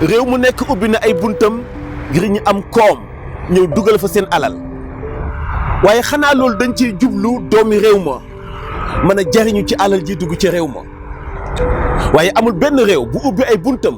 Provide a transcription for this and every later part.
réew mu nekk ubbi na ay buntam ngir ñu am koom ñëw dugal fa seen alal waaye xanaa loolu dañ ciy jublu doomi réew ma mën a jariñu ci alal ji dugg ci réew ma waaye amul benn réew bu ubbi ay buntam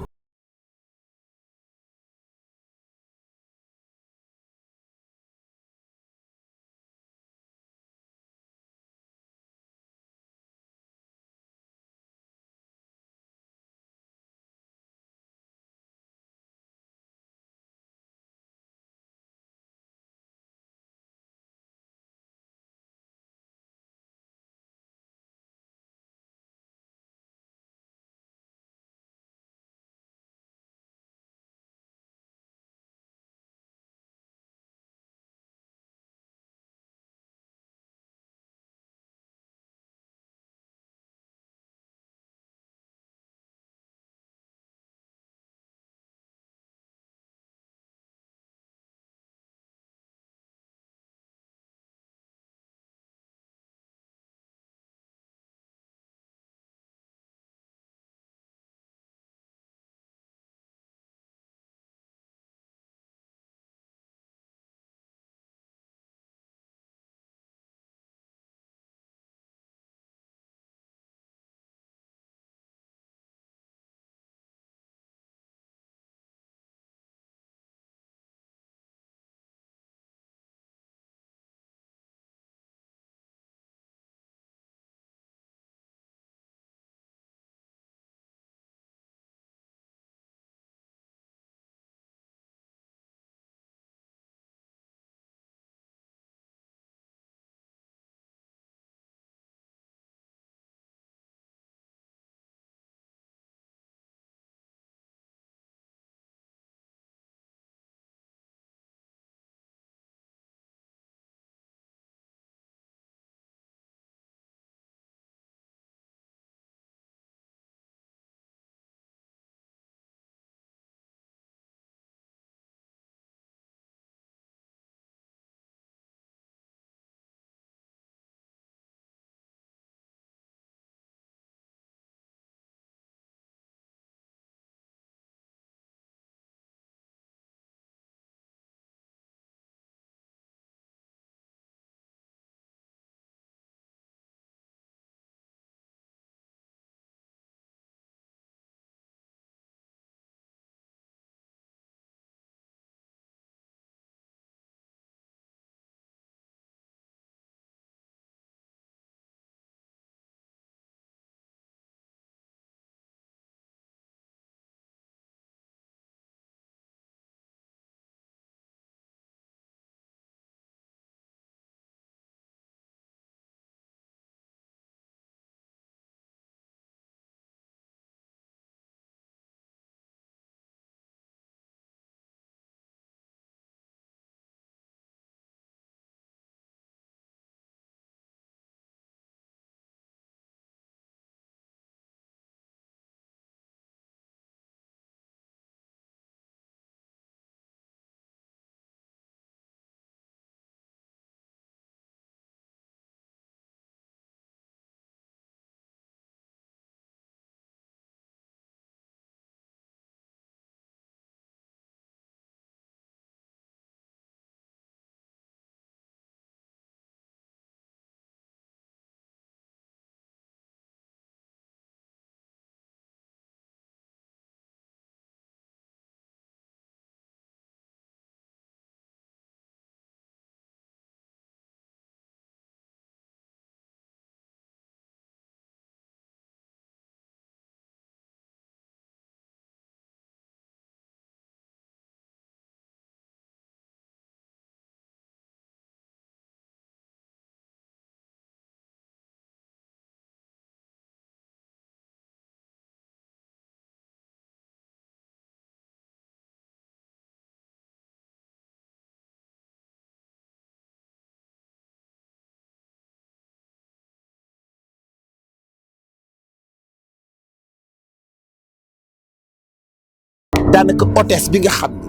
daanaka hôtesse bi nga xam ni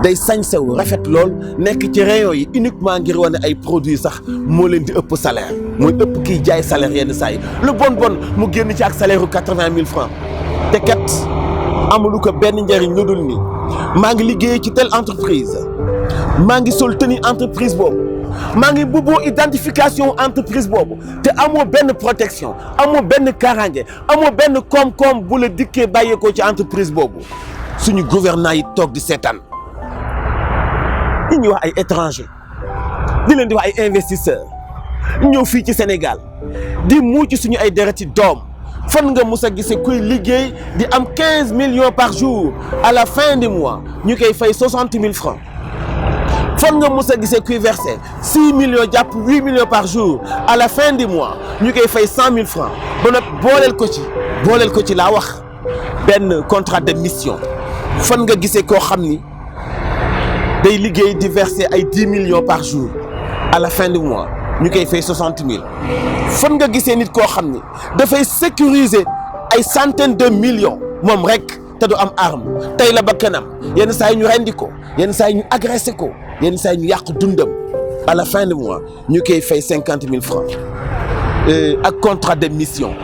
day sañsewu rafet lool nekk ci rayon yi uniquement ngir wane ay produits sax moo leen di ëpp salaire mooy ëpp kiy jaay salaire yenn saa yi lu bon bon mu génn ci ak salaire u 80 000 francs te kat amulu ko benn njariñ lu dul ni maa ngi liggéey ci telle entreprise maa ngi sol tenue entreprise boobu maa ngi bubboo identification entreprise boobu te amoo benn protection amoo benn kaaraange amoo benn koom-koom bu la dikkee bàyyeekoo ci entreprise boobu suñu gouvernants yi toog di seetaan ñuy wax ay étranger di leen di wax ay investisseurs ñëw fii ci Sénégal di muuc suñu ay dereti doom fan nga mus a gisee kuy liggéey di am 15 millions par jour à la fin du mois ñu koy fay 60 000 francs fan nga mus a gisee kuy versé 6 millions jàpp 8 millions par jour à la fin du mois ñu koy fay 100 000 francs ba nag booleel ko ci laa wax benn contrat de mission fan nga gisee koo xam ni day liggéey di verser ay 10 millions par jour à la fin du mois ñu koy fay 60 000 fan nga gisee nit koo xam ni dafay sécuriser ay centaines de millions moom rek te du am arme tey la ba kanam yenn saa yi ñu rendi ko yenn saa yi ñu agressé ko yenn saa yi ñu yàq dundam à la fin du mois ñu koy fay 50 000 francs ak contrat de mission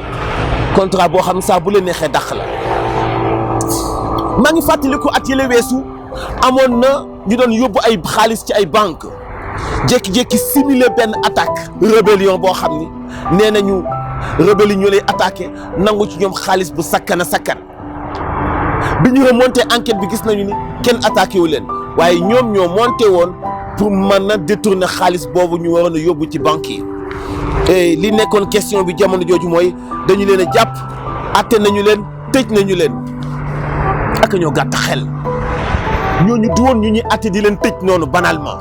contrat boo xam saa bu la neexee dàq la maa ngi fàttaliku at yële weesu amoon na ñu doon yóbbu ay xaalis ci ay banque jékki-jékki simuler benn attaque rébellion boo xam ni nee nañu rebelle yi ñu lay attaqué nangu ci ñoom xaalis bu sakkan a sakkan bi ñu remonté enquête bi gis nañu ni kenn attaqué wu leen waaye ñoom ñoo monté woon pour mën a détourner xaalis boobu ñu waroon a yóbbu ci banque yi et li nekkoon question bi jamono jooju mooy dañu leen a jàpp atte nañu leen tëj nañu leen ak ñoo gàtt xel ñooñu du woon ñu ñuy atte di leen tëj noonu banalement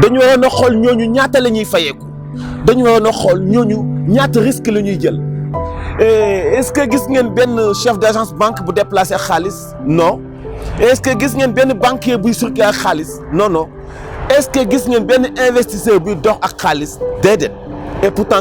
dañu waroon a xool ñooñu ñaata la ñuy fayeeku dañu waroon a xool ñooñu ñaata risque la ñuy jël est-ce que gis ngeen benn chef d'agence banque bu déplacé xaalis non est-ce que gis ngeen benn banquier buy circuler ak xaalis non est-ce que gis ngeen benn investisseur buy dox ak xaalis déedéet et pourtant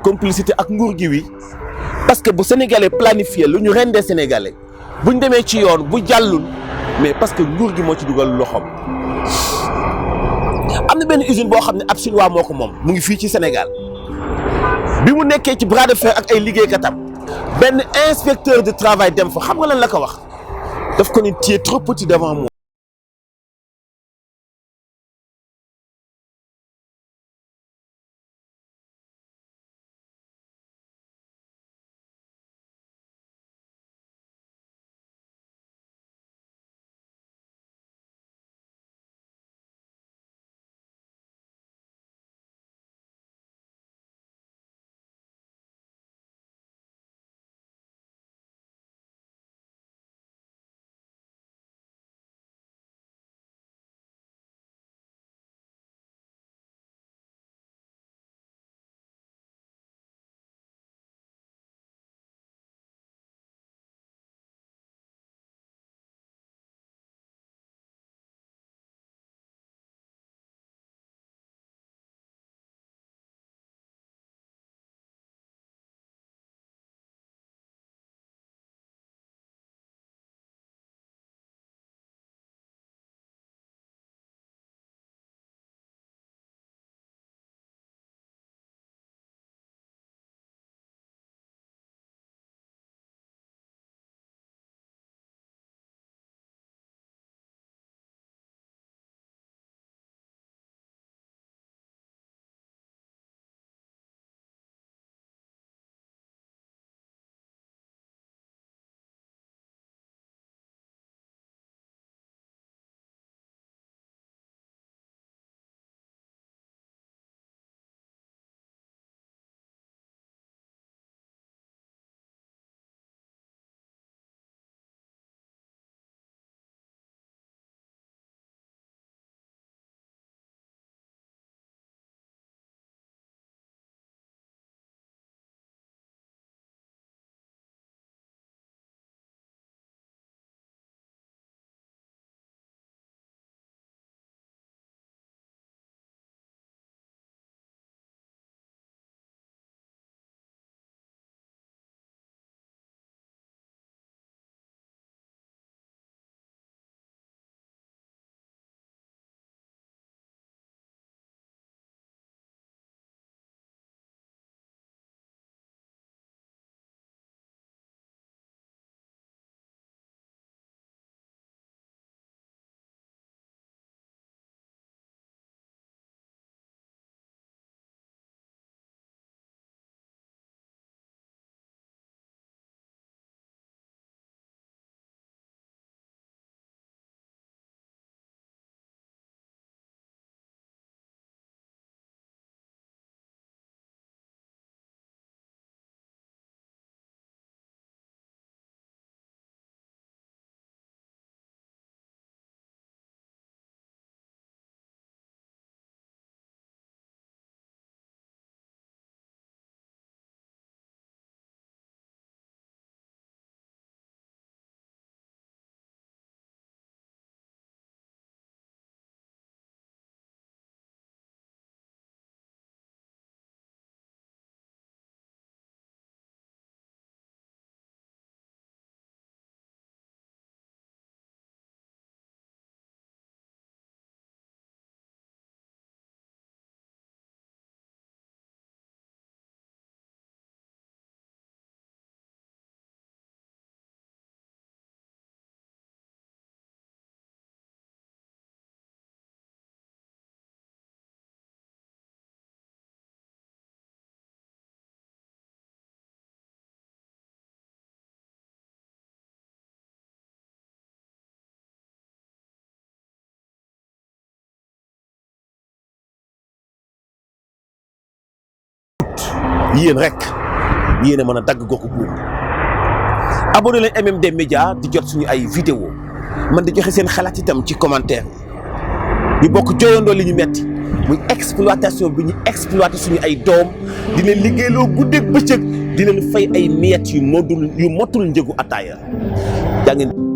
complicité ak nguur gi wi parce que bu sénégalais planifié lu ñu rendee sénégalais buñ demee ci yoon bu jàllul mais parce que nguur gi moo ci dugal loxoom. am na benn usine boo xam ne ab chinois moo ko moom mu ngi fii ci Sénégal bi mu nekkee ci bras de fer ak ay liggéeykatam benn inspecteur de travail dem fa xam nga lan la ko wax daf ko ni tu es trop petit devant moi. yéen rek yéen a mën a dagg googu buum abonné leen MMD Média di jot suñu ay vidéo man di joxe seen xalaat itam ci commentaire ñu bokk jooyandoo li ñu metti muy exploitation bi ñu exploité suñu ay doom di leen liggéeyloo guddeeg bëccëg di leen fay ay miettes yu motul njëgu ataaya jaa ngeen